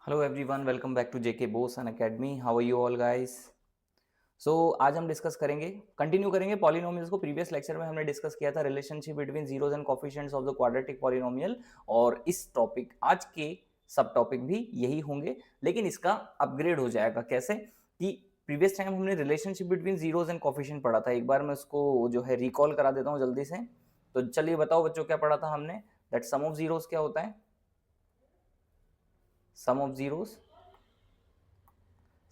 Hello everyone, welcome back to JK Bose and academy. How are you all guys? So आज हम discuss करेंगे, continue करेंगे polynomials को। Previous lecture में हमने डिस्कस किया था relationship between zeros and coefficients of the quadratic polynomial, और इस टॉपिक आज के सब टॉपिक भी यही होंगे, लेकिन इसका अपग्रेड हो जाएगा। कैसे कि प्रीवियस टाइम हमने relationship between zeros and coefficient पढ़ा था। एक बार मैं उसको जो है रिकॉल करा देता हूँ जल्दी से। तो चलिए बताओ बच्चों, क्या पढ़ा था हमने? दैट सम ऑफ जीरोस क्या होता है? Sum of zeros,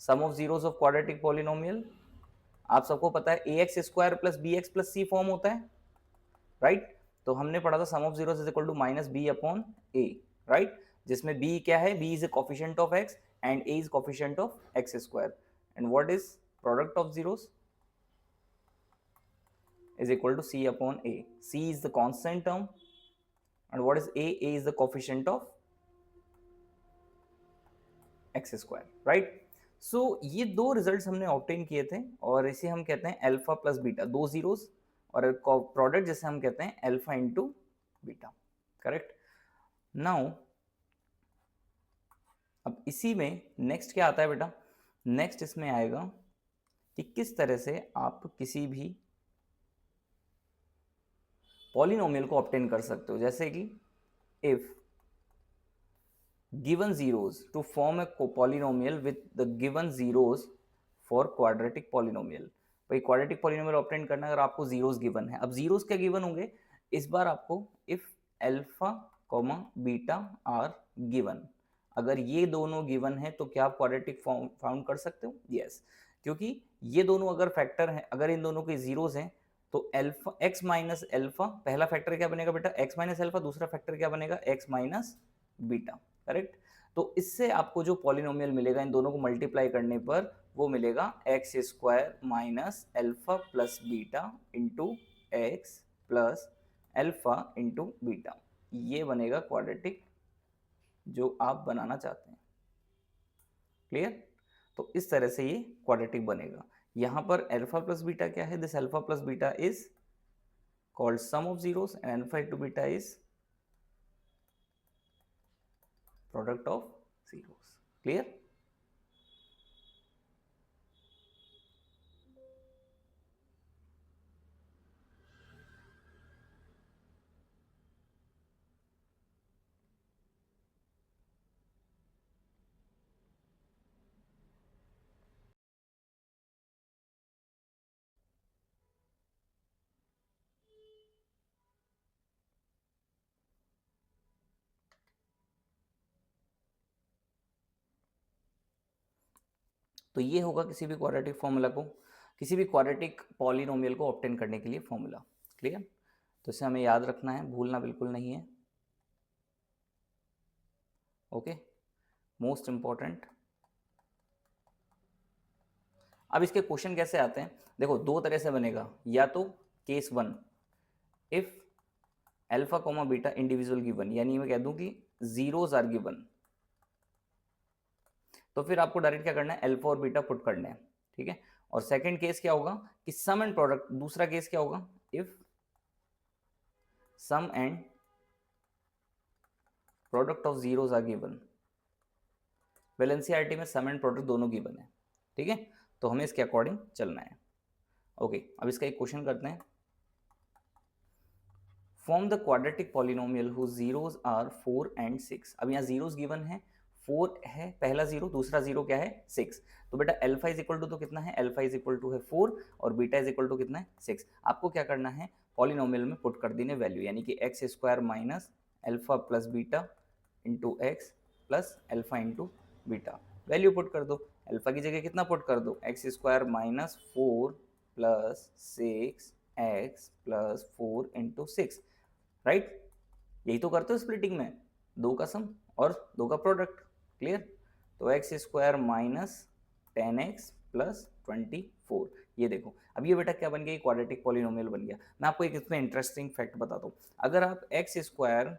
sum of zeros of quadratic polynomial. आप सबको पता है a x square plus b x plus c form होता है, राइट? तो हमने पढ़ा था sum of zeros is equal to minus b upon a, right? जिसमें बी क्या है? B is a coefficient of x and a is coefficient of x square. And what is product of zeros? is equal to c upon a. C is the constant term and what is a? A is the coefficient of x square, right? So ये दो results हमने obtain किए थे और इसे हम कहते हैं अल्फा प्लस बीटा, दो जीरोस, और प्रोडक्ट जिसे हम कहते हैं alpha into beta, correct? Now अब इसी में नेक्स्ट क्या आता है बेटा? नेक्स्ट इसमें आएगा कि किस तरह से आप किसी भी पॉलिनोमियल को ऑब्टेन कर सकते हो। जैसे कि if given zeros to form a polynomial with the given zeros for quadratic polynomial। भाई क्वाड्रेटिक पॉलिनोमियल ऑब्टेन करना है अगर आपको जीरोस गिवन है। अब जीरोस क्या गिवन होंगे इस बार आपको? If alpha comma beta are given, अगर ये दोनों गिवन है तो क्या आप क्वाड्रेटिक फॉर्म फाउंड कर सकते हो? यस, क्योंकि ये दोनों अगर फैक्टर हैं, अगर इन दोनों के जीरोस हैं तो अल्फा एक्स माइनस अल्फा, पहला फैक्टर क्या बनेगा बेटा? एक्स माइनस अल्फा, दूसरा फैक्टर क्या बनेगा? X minus beta, correct? तो इससे आपको जो पॉलिनोमियल मिलेगा इन दोनों को मल्टीप्लाई करने पर वो मिलेगा x square minus alpha plus beta into x plus alpha into beta. ये बनेगा क्वाड्रेटिक जो आप बनाना चाहते हैं। क्लियर? तो इस तरह से ये क्वाड्रेटिक बनेगा। यहां पर अल्फा प्लस बीटा क्या है? This alpha plus beta is called sum of zeros and alpha into beta is product of zeros। clear? तो ये होगा किसी भी क्वाड्रेटिक फॉर्मूला को, किसी भी क्वाड्रेटिक पॉलिनोमियल को ऑब्टेन करने के लिए फॉर्मूला। क्लियर? तो इसे हमें याद रखना है, भूलना बिल्कुल नहीं है। Okay, most important. अब इसके क्वेश्चन कैसे आते हैं? देखो दो तरह से बनेगा, या तो case one, if alpha comma beta individual given, यानी मैं कह दूं कि जीरोस आर गिवन, तो फिर आपको डायरेक्ट क्या करना है? अल्फा और बीटा पुट करने हैं, ठीक है? और सेकंड केस क्या होगा कि सम एंड प्रोडक्ट। दूसरा केस क्या होगा? If sum and product of zeros are given. Well NCERT में सम एंड प्रोडक्ट दोनों गिवन है, ठीक है? तो हमें इसके अकॉर्डिंग चलना है। ओके, अब इसका एक क्वेश्चन करते हैं। Form the quadratic polynomial whose zeros are 4 and 6। अब यहाँ जीरोस गिवन है, 4 है पहला जीरो, दूसरा जीरो क्या है? 6। तो बेटा अल्फा इज इक्वल टू तो कितना है? अल्फा इज इक्वल टू है 4 और बीटा इज इक्वल टू कितना है? 6। आपको क्या करना है? पॉलिनोमियल में पुट कर देने वैल्यू, यानी कि x square minus alpha plus beta into x plus alpha into beta. Value put कर दो। अल्फा की जगह कितना पुट कर दो? X square minus 4 plus 6 x plus 4 into 6, right? यही तो करते हो स्प्लिटिंग में, दो का सम और दो का प्रोडक्ट। क्लियर? तो x square minus 10x plus 24। ये देखो, अब ये बेटा क्या बन गया? क्वाड्रेटिक पॉलिनोमियल बन गया। मैं आपको एक इसमें इंटरेस्टिंग फैक्ट बताता हूँ। अगर आप x square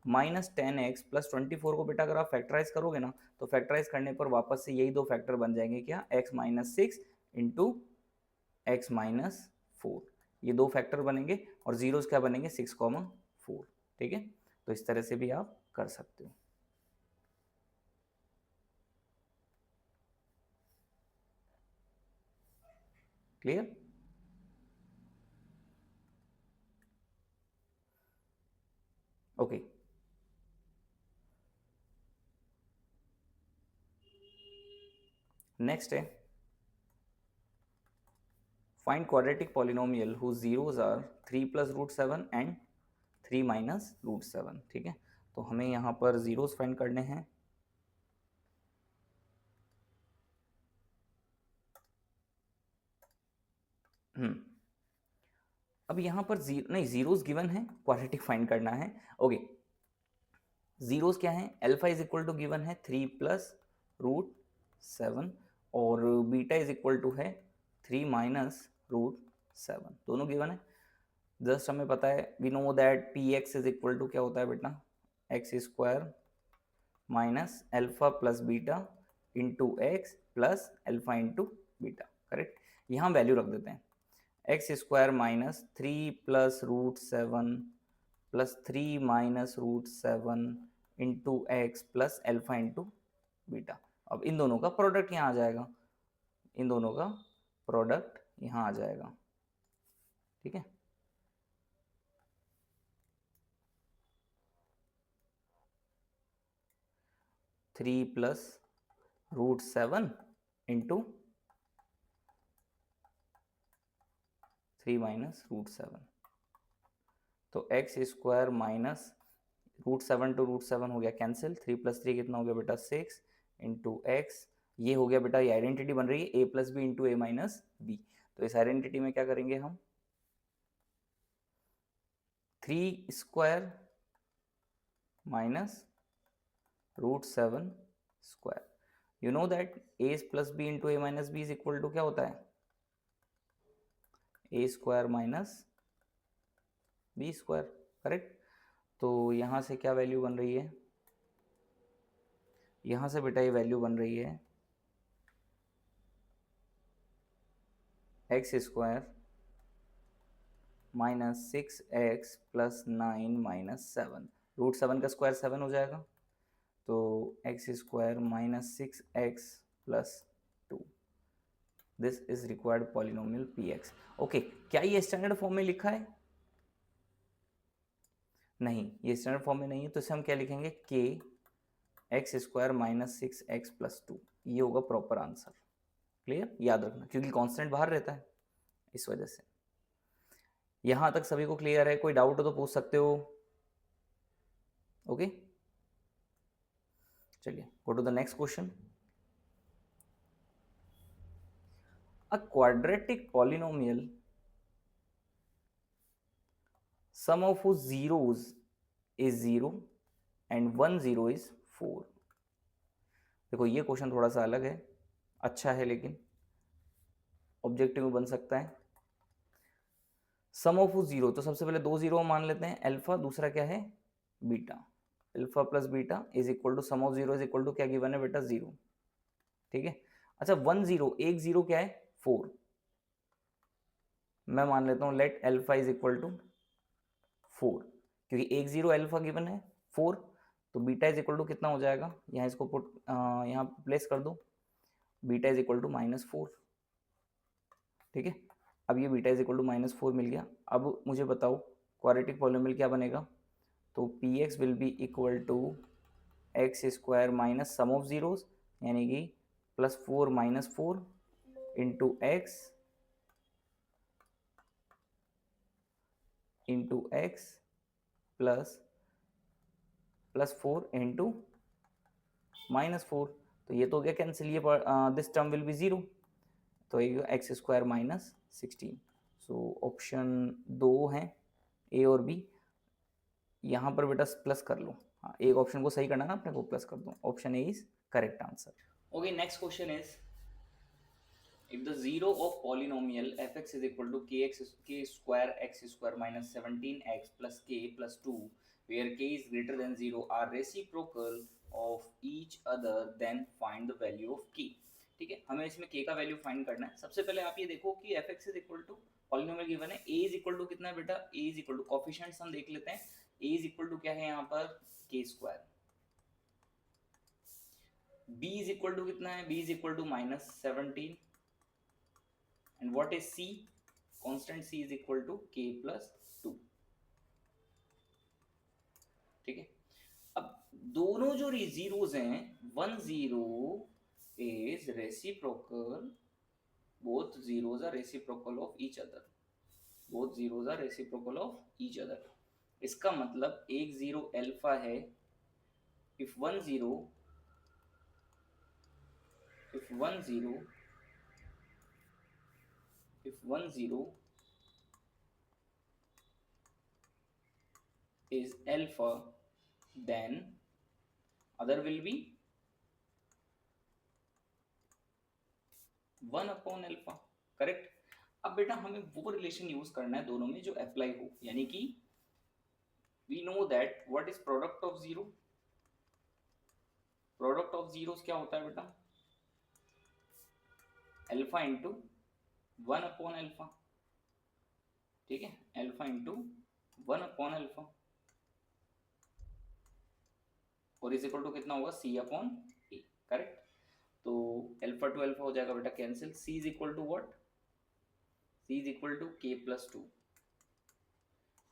minus 10x plus 24 को बेटा अगर आप फैक्टराइज करोगे ना, तो फैक्टराइज करने पर वापस से यही दो फैक्टर बन जाएंगे। क्या? x minus 6 into x minus 4, ये दो फैक्टर बनेंगे और जीरोस क्या बनेंगे? 6,4। ठीक है? तो इस तरह से भी आप कर सकते हो। क्लियर? ओके, नेक्स्ट है find quadratic polynomial whose zeros are 3 plus root 7 and 3 minus root 7। ठीक है, तो हमें यहाँ पर जीरोस फाइंड करने हैं। अब यहाँ पर नहीं, जीरोस गिवन है, क्वाड्रेटिक फाइंड करना है। ओके, जीरोस क्या है? Alpha is equal to given है 3 प्लस रूट 7 और बीटा इज इक्वल टू है 3 माइनस रूट 7, दोनों गिवन है। जस्ट हमें पता है, we know that p x is equal to क्या होता है बेटा, x square minus alpha plus beta into x plus alpha into beta, correct. यहाँ वैल्यू रख देते हैं, x square minus 3 plus root 7 plus 3 minus root 7 into x plus alpha into beta. अब इन दोनों का प्रोडक्ट यहाँ आ जाएगा, इन दोनों का प्रोडक्ट यहाँ आ जाएगा, ठीक है। Three plus root 7 into 3 minus root 7, तो x square minus root 7 two root 7 हो गया कैंसिल, 3 प्लस 3 कितना हो गया बेटा 6 इंटू एक्स, ये हो गया बेटा, ये आइडेंटिटी बन रही है a plus b into a minus b. तो इस आइडेंटिटी में क्या करेंगे हम, 3 square minus root 7 square, you know that a plus b into a minus b is equal to क्या होता है, a square minus b square, correct. तो यहाँ से क्या वैल्यू बन रही है, यहाँ से बेटा ये वैल्यू बन रही है x square minus 6x plus 9 minus 7, root 7 का स्क्वायर 7 हो जाएगा, तो x square minus 6x plus 2, this is required polynomial px। Okay, क्या ये स्टैंडर्ड फॉर्म में लिखा है? नहीं, ये स्टैंडर्ड फॉर्म में नहीं है, तो इसे हम क्या लिखेंगे, k x square minus 6x plus 2, ये होगा प्रॉपर आंसर। क्लियर, याद रखना, क्योंकि कांस्टेंट बाहर रहता है इस वजह से। यहां तक सभी को क्लियर है? कोई डाउट हो तो पूछ सकते हो। ओके, चलिए go to the next question. A quadratic polynomial sum of whose zeros is 0 and 1 0 is 4। देखो ये क्वेश्चन थोड़ा सा अलग है, अच्छा है, लेकिन ऑब्जेक्टिव में बन सकता है। सम ऑफ जीरो, तो सबसे पहले दो जीरो मान लेते हैं, अल्फा, दूसरा क्या है beta, alpha plus beta is equal to sum of zero is equal to क्या गिवन है बेटा 0, ठीक है। अच्छा 1 0, एक जीरो क्या है 4, मैं मान लेता हूं let alpha is equal to 4, क्योंकि एक जीरो अल्फा गिवन है 4, तो बीटा इज इक्वल टू कितना हो जाएगा, यहाँ इसको पुट यहाँ प्लेस कर दो, बीटा इज इक्वल टू -4, ठीक है। अब ये बीटा इज इक्वल टू -4 मिल गया। अब मुझे बताओ क्वाड्रेटिक पॉलिनोमियल क्या बनेगा, तो p x will be equal to x square minus sum of zeros, यानी कि +4 -4 इंटू एक्स प्लस +4 इंटू -4, तो ये तो हो गया कैंसिल, ये दिस टर्म विल बी 0, तो ये x square minus 16। So option 2 है ए और बी, यहाँ पर बेटा प्लस कर लो, हाँ एक ऑप्शन को सही करना ना अपने को, प्लस कर दो, option A is correct answer. Okay, next question is if the zero of polynomial fx is equal to k square x square minus 17x plus k plus 2 where k is greater than 0 are reciprocal of each other, then find the value of k। ठीक है, हमें इसमें k का value find करना है। सबसे पहले आप ये देखो कि fx is equal to polynomial given है, a इज इक्वल टू कितना है बेटा, a is equal to coefficients हम देख लेते हैं, a इज इक्वल टू क्या है यहाँ पर k square, b is equal to कितना है, b is equal to -17 and what is c? Constant c is equal to k plus 2। ठीक है, अब दोनों जो जीरोस हैं 1 0 is reciprocal, both zeros are reciprocal of each other, both zeros are reciprocal of each other। इसका मतलब एक zero alpha है if one zero if one zero is alpha, then other will be 1 upon alpha. Correct. अब बेटा हमें वो relation use करना है दोनों में जो अप्लाई हो, यानी कि we know that what is product of zero? Product of zeros क्या होता है बेटा? Alpha into 1 upon alpha. ठीक है, अल्फा इंटू 1 अपॉन अल्फा और इज इक्वल टू कितना होगा? c upon a। करेक्ट। तो अल्फा टू अल्फा हो जाएगा बेटा cancel. c is equal to what? c is equal to k plus 2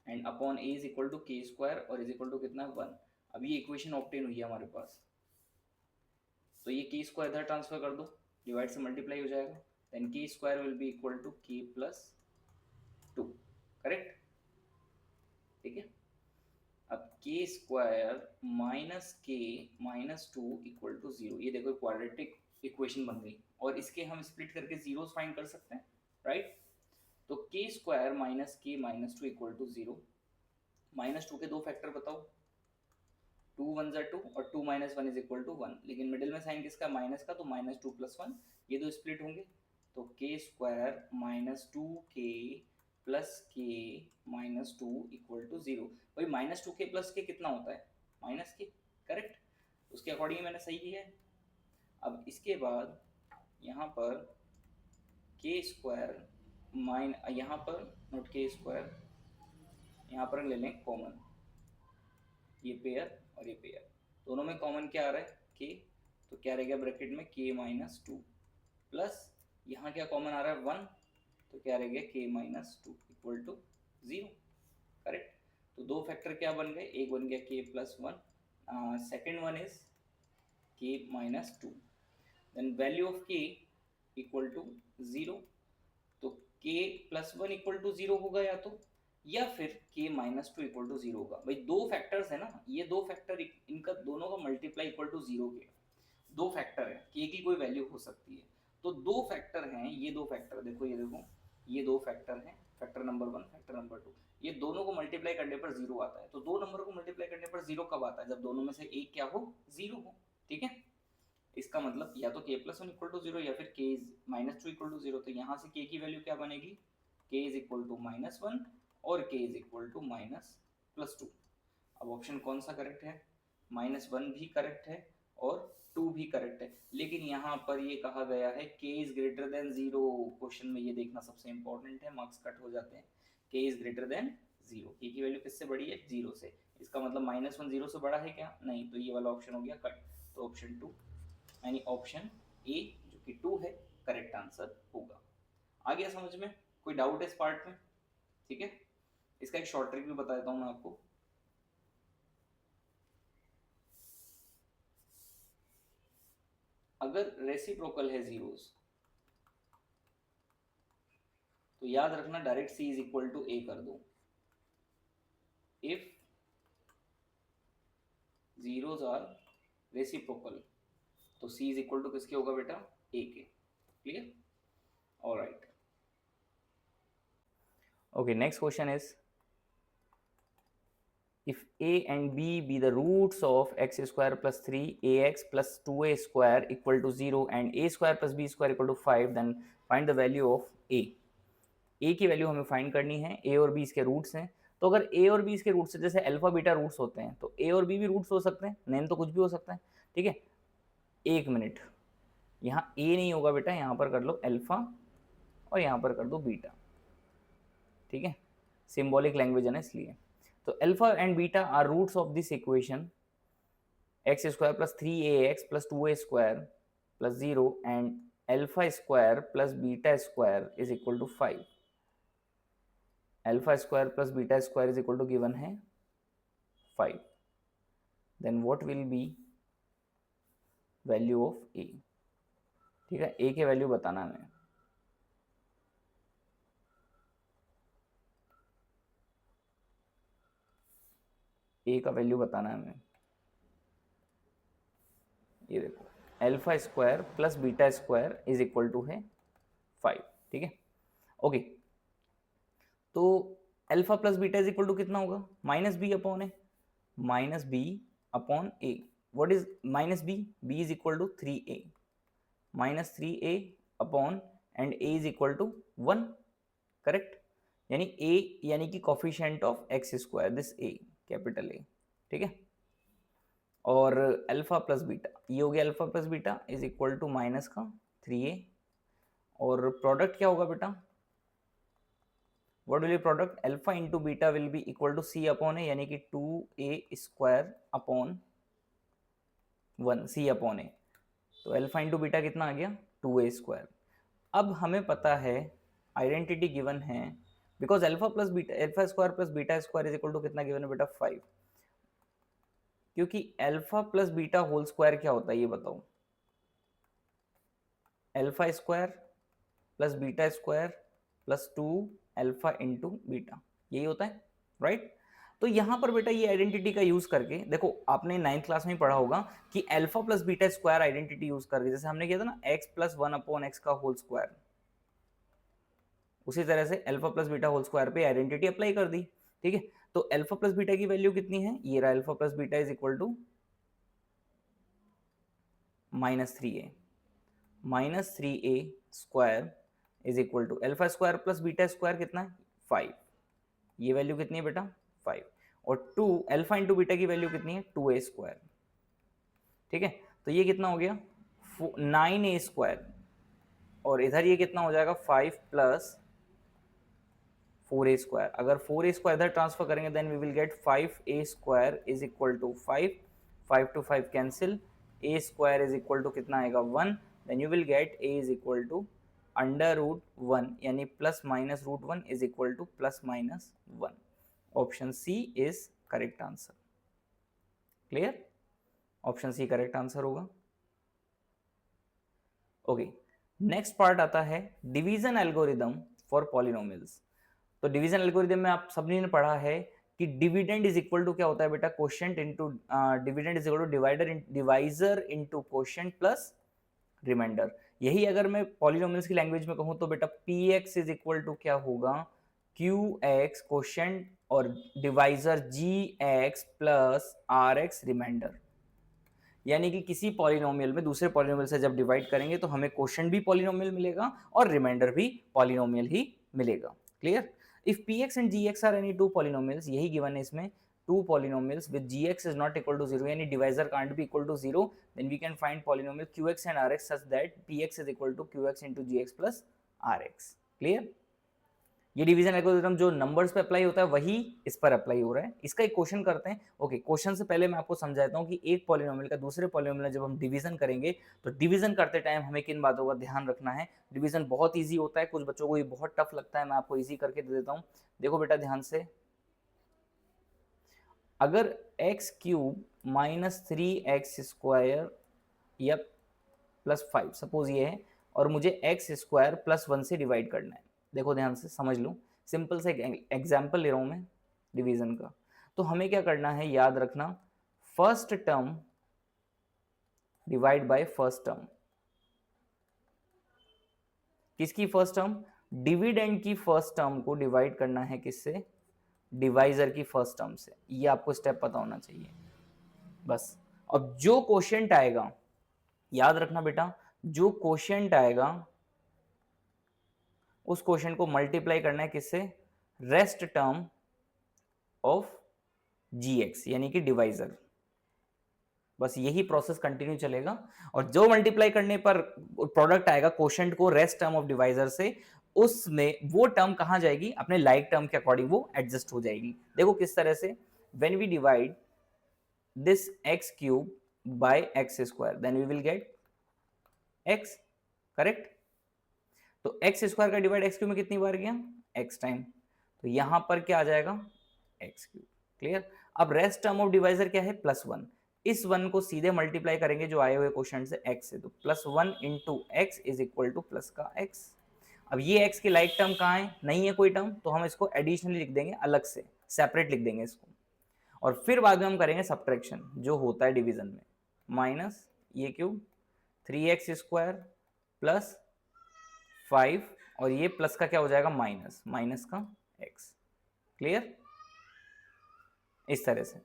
and upon a is equal to k square और is equal to कितना? 1। अब ये इक्वेशन ऑब्टेन हुई है हमारे पास, तो ये k स्क्वायर इधर ट्रांसफर कर दो, डिवाइड से मल्टीप्लाई हो जाएगा, then k square will be equal to k plus 2। Correct. ठीक है, अब k square minus k minus 2 equal to 0। ये देखो क्वाड्रेटिक इक्वेशन बन गई और इसके हम स्प्लिट करके जीरोस फाइंड कर सकते हैं, राइट। तो k square minus k minus 2 equal to 0। Minus 2 के दो फैक्टर बताओ। 2 1 ज़ा 2 और 2 माइनस 1 इज इक्वल टू 1, लेकिन मिडिल में साइन किसका? माइनस का, तो माइनस 2 प्लस 1, ये दो स्प्लिट होंगे तो k square minus 2k plus k minus 2 equal to 0। भाई माइनस 2k प्लस k कितना होता है? Minus k। करेक्ट, उसके अकॉर्डिंग मैंने सही किया है। अब इसके बाद यहाँ पर k स्क्वायर यहाँ पर नोट k स्क्वायर, यहाँ पर ले लें कॉमन, ये पेयर और ये पेयर, दोनों में कॉमन क्या आ रहा है? k, तो क्या रहेगा ब्रैकेट में? k माइनस 2 प्लस यहाँ क्या कॉमन आ रहा है? 1, तो क्या रहेगा? k minus 2 equal to 0। Correct. तो दो फैक्टर क्या बन गए? एक बन गया k plus 1, second one is k minus 2, then value of k equal to 0। तो k प्लस 1 इक्वल टू 0 होगा या फिर k माइनस 2 इक्वल टू 0 होगा। भाई दो फैक्टर्स है ना, ये दो फैक्टर, इनका दोनों का मल्टीप्लाई इक्वल टू 0 के दो फैक्टर है, k की कोई वैल्यू हो सकती है। तो दो फैक्टर हैं, ये दो फैक्टर देखो, ये देखो, ये दो फैक्टर हैं, फैक्टर नंबर 1 फैक्टर नंबर 2, ये दोनों को मल्टीप्लाई करने पर 0 आता है। तो दो नंबर को मल्टीप्लाई करने पर 0 कब आता है? जब दोनों में से एक क्या हो? 0 हो। ठीक है, इसका मतलब या तो k प्लस 1 इक्वल टू 0 या फिर k माइनस 2 इक्वल टू 0। तो यहाँ से k की वैल्यू क्या बनेगी? k is equal to minus 1 और k is equal to minus plus 2। अब ऑप्शन कौन सा करेक्ट है? माइनस 1 भी करेक्ट है और 2 भी करेक्ट है, लेकिन यहाँ पर ये कहा गया है k is greater than 0। Question में ये देखना सबसे इंपॉर्टेंट है, मार्क्स कट हो जाते हैं। k is greater than 0, k की वैल्यू किससे बड़ी है? 0 से। इसका मतलब माइनस 1 0 से बड़ा है क्या? नहीं, तो ये वाला ऑप्शन हो गया कट। तो ऑप्शन 2 यानी ऑप्शन ए जो कि 2 है करेक्ट आंसर होगा। आ गया समझ में? कोई डाउट है इस पार्ट में? ठीक है, इसका एक शॉर्ट ट्रिक भी बता देता हूं मैं आपको। अगर रेसिप्रोकल है जीरोस तो याद रखना direct c is equal to a कर दो। इफ जीरोस आर रेसिप्रोकल तो c इज इक्वल टू किसके होगा बेटा? a के। Clear? Alright. Okay, next question is, if a and b be the roots of x square plus 3ax plus 2a square equal to 0 and a square plus b square equal to 5, then find the value of a। a की value हमें find करनी है, a और b इसके roots हैं। तो अगर a और b इसके रूट्स है, जैसे अल्फा बीटा रूट्स होते हैं, तो a और b भी रूट्स हो सकते हैं, नेम तो कुछ भी हो सकता है। ठीक है, एक मिनट, यहाँ a नहीं होगा बेटा, यहाँ पर कर लो अल्फा और यहाँ पर कर दो बीटा। ठीक है, सिंबॉलिक लैंग्वेज है ना इसलिए। तो alpha and beta are roots of this equation x square plus 3ax plus 2a square plus 0 and alpha square plus beta square is equal to 5, alpha square plus beta square is equal to given है 5, then what will be value of a. ठीक है, ए के value बताना हमें। ए का value बताना है हमें। ये देखो, alpha square plus beta square is equal to है 5। ठीक है, ओके। तो alpha plus beta is equal to कितना होगा? Minus b upon a, minus b upon a. What is minus b? B is equal to 3a, minus 3a upon and a is equal to 1, correct? यानी a यानी कि coefficient of x square, this a, capital A। ठीक है, और alpha plus beta, ये हो गया alpha plus beta is equal to minus का 3a, और प्रोडक्ट क्या होगा बेटा? What will be product? Alpha into beta will be equal to c upon a, यानी कि 2a square upon 1, c upon a. तो अल्फा इंटू बीटा कितना आ गया? 2a square. अब हमें पता है, आइडेंटिटी गिवन है, because alpha plus beta, alpha square plus beta square is equal to कितना गिवन है बेटा? 5। क्योंकि alpha plus beta whole square क्या होता है ये बताओ? Alpha square plus beta square plus 2 alpha into beta, यही होता है, राइट? तो यहां पर बेटा ये आइडेंटिटी का यूज करके देखो, आपने 9th क्लास में ही पढ़ा होगा कि alpha plus beta square identity use करके, जैसे हमने किया था ना x प्लस 1 अपॉन एक्स का होल स्क्वायर, उसी तरह से alpha plus beta whole square पे आइडेंटिटी अप्लाई कर दी। ठीक है, तो अल्फा प्लस बीटा की वैल्यू कितनी है? ये रहा, alpha plus beta is equal to minus 3a, minus 3a square is equal to alpha square plus beta square कितना है? 5। ये वैल्यू कितनी है बेटा? 5। और 2 अल्फा इंटू बीटा की वैल्यू कितनी है? 2a square. ठीक है, तो ये कितना हो गया? 9a स्क्वायर, और इधर ये कितना हो जाएगा? 5 प्लस 4a स्क्वायर। अगर 4a स्क्वायर इधर ट्रांसफर करेंगे then we will get 5a square is equal to 5, 5 to 5 cancel, a square is equal to कितना आएगा? 1। Then you will get a is equal to under root 1, यानी plus minus root 1 is equal to plus minus 1। Option C is correct answer. Clear? Option C correct answer होगा। Okay, next part आता है division algorithm for polynomials. तो division algorithm में आप सबने ने पढ़ा है कि डिविडेंड इज इक्वल टू क्या होता है बेटा? Quotient into dividend is equal to divisor into quotient plus remainder. यही अगर मैं पॉलिनोमियल्स की लैंग्वेज में कहूं तो बेटा px इज इक्वल टू क्या होगा? qx क्वोशिएंट और divisor gx plus rx remainder. यानी कि किसी पॉलिनोमियल में दूसरे पॉलिनोमियल से जब डिवाइड करेंगे तो हमें क्वोशिएंट भी पॉलिनोमियल मिलेगा और रिमाइंडर भी पॉलिनोमियल ही मिलेगा। Clear? If px and gx are any two polynomials, यही गिवन है इसमें, two polynomials with gx is not equal to 0, यानी divisor can't be equal to 0, then we can find polynomial qx and rx such that px is equal to qx into gx plus rx. Clear? ये division algorithm जो numbers पे apply होता है वही इस पर apply हो रहा है। इसका एक क्वेश्चन करते हैं। ओके, क्वेश्चन से पहले मैं आपको समझाता हूँ कि एक पॉलिनोमियल का दूसरे पॉलिनोमियल में जब हम डिवीजन करेंगे तो डिवीजन करते टाइम हमें किन बातों का ध्यान रखना है। डिवीजन बहुत ईजी होता है, कुछ बच्चों को ये बहुत टफ लगता है, मैं आपको ईजी करके दे देता हूँ। देखो बेटा ध्यान से, अगर x cube minus 3x square या प्लस 5 सपोज ये है, और मुझे एक्स स्क्वायर प्लस 1 से डिवाइड करना है। देखो ध्यान से समझ लो, सिंपल से एग्जाम्पल ले रहा हूं मैं डिवीजन का। तो हमें क्या करना है, याद रखना, first term divide by first term. किसकी फर्स्ट टर्म? डिविडेंड की फर्स्ट टर्म को डिवाइड करना है किससे? डिवाइजर की फर्स्ट टर्म से। ये आपको स्टेप पता होना चाहिए बस। अब जो क्वोशिएंट आएगा, याद रखना बेटा, जो क्वोशिएंट आएगा उस क्वोशिएंट को मल्टीप्लाई करना है किससे? रेस्ट टर्म ऑफ gx, यानी कि डिवाइजर। बस यही प्रोसेस कंटिन्यू चलेगा, और जो मल्टीप्लाई करने पर प्रोडक्ट आएगा क्वोशिएंट को रेस्ट टर्म ऑफ डिवाइजर से, उसमें वो टर्म कहां जाएगी? अपने लाइक टर्म के अकॉर्डिंग वो एडजस्ट हो जाएगी। देखो किस तरह से, when we divide this x cube by x square then we will get x, correct. तो एक्स स्क्वायर का डिवाइड एक्स क्यूब में कितनी बार गया, एक्स टाइम, तो यहां पर क्या आ जाएगा, एक्स क्यूब। क्लियर। अब रेस्ट टर्म ऑफ डिवाइजर क्या है, +1, इस 1 को सीधे मल्टीप्लाई करेंगे जो आए हुए क्वेश्चन से x से, तो +1 into x is equal to plus का x। अब ये x की लाइक टर्म कहाँ है, नहीं है कोई टर्म, तो हम इसको एडिशनली लिख देंगे, अलग से सेपरेट लिख देंगे इसको, और फिर बाद में हम करेंगे सब्ट्रैक्शन जो होता है डिवीजन में, माइनस ये क्यूब 3x स्क्वायर प्लस 5, और ये प्लस का क्या हो जाएगा, माइनस, माइनस का x। क्लियर, इस तरह से।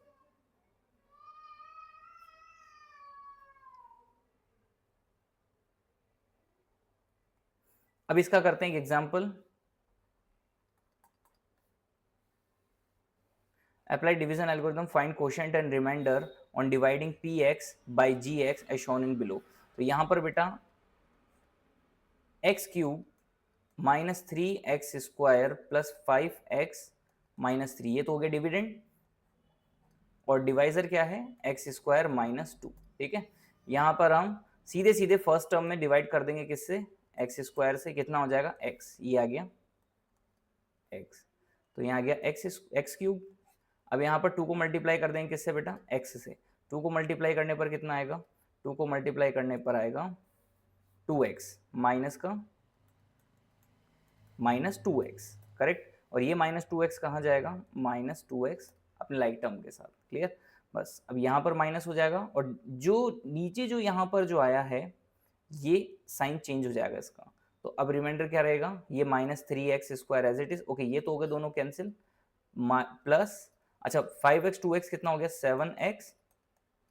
अब इसका करते हैं एक example. Apply division algorithm, find quotient and remainder on dividing px by gx as shown in below। तो यहां पर बेटा x cube minus 3x square plus 5x minus 3, ये तो हो गया डिविडेंड, और डिवाइजर क्या है, x स्क्वायर माइनस 2। ठीक है, यहां पर हम सीधे सीधे फर्स्ट टर्म में डिवाइड कर देंगे, किससे, x स्क्वायर से, कितना हो जाएगा x, ये आ गया x, तो यहाँ आ गया x क्यूब। अब यहाँ पर 2 को मल्टीप्लाई कर देंगे किससे बेटा, x से, 2 को मल्टीप्लाई करने पर कितना आएगा, 2 को मल्टीप्लाई करने पर आएगा 2x माइनस का माइनस 2x, करेक्ट। और ये माइनस 2x कहाँ जाएगा, माइनस 2x अपने लाइक टर्म के साथ। क्लियर, बस अब यहाँ पर माइनस हो जाएगा, और जो नीचे जो यहाँ पर जो आया है ये साइन चेंज हो जाएगा इसका, तो अब रिमाइंडर क्या रहेगा, ये minus 3x square as it is. Okay, ये तो हो गए दोनों कैंसिल, प्लस, अच्छा 5x 2x कितना हो गया, 7x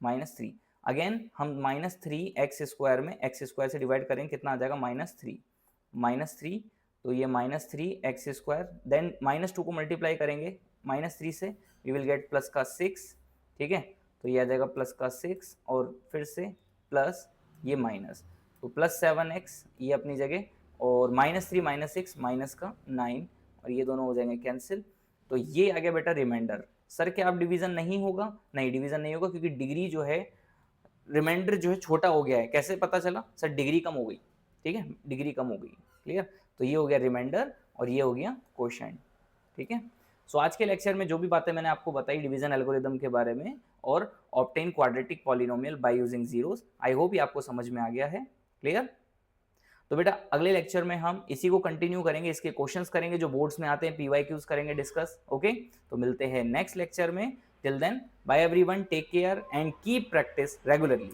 माइनस 3। अगेन हम माइनस 3x स्क्वायर में x स्क्वायर से डिवाइड करेंगे, कितना आ जाएगा, माइनस 3, तो ये minus 3x square, then minus 2 को मल्टीप्लाई करेंगे माइनस 3 से, वी विल गेट प्लस का 6। ठीक है, तो ये आ जाएगा प्लस का 6, और फिर से प्लस ये माइनस, तो प्लस 7x ये अपनी जगह, और माइनस 3 माइनस 6 माइनस का 9, और ये दोनों हो जाएंगे कैंसिल। तो ये आ गया बेटा रिमाइंडर। सर क्या अब डिवीजन नहीं होगा, नहीं डिवीजन नहीं होगा, क्योंकि डिग्री जो है, रिमाइंडर जो है छोटा हो गया है। कैसे पता चला, सर डिग्री कम हो गई। ठीक है, डिग्री कम हो गई। क्लियर, तो ये हो गया रिमाइंडर और ये हो गया क्वोशंट। ठीक है, सो आज के लेक्चर में जो भी बातें मैंने आपको बताई डिवीजन एल्गोरिदम के बारे में और obtain quadratic polynomial by using zeros, I hope ये आपको समझ में आ गया है। क्लियर, तो बेटा अगले लेक्चर में हम इसी को कंटिन्यू करेंगे, इसके क्वेश्चंस करेंगे जो बोर्ड्स में आते हैं, PYQs करेंगे डिस्कस। ओके, तो मिलते हैं नेक्स्ट लेक्चर में। Till then bye everyone, take care and keep practice regularly.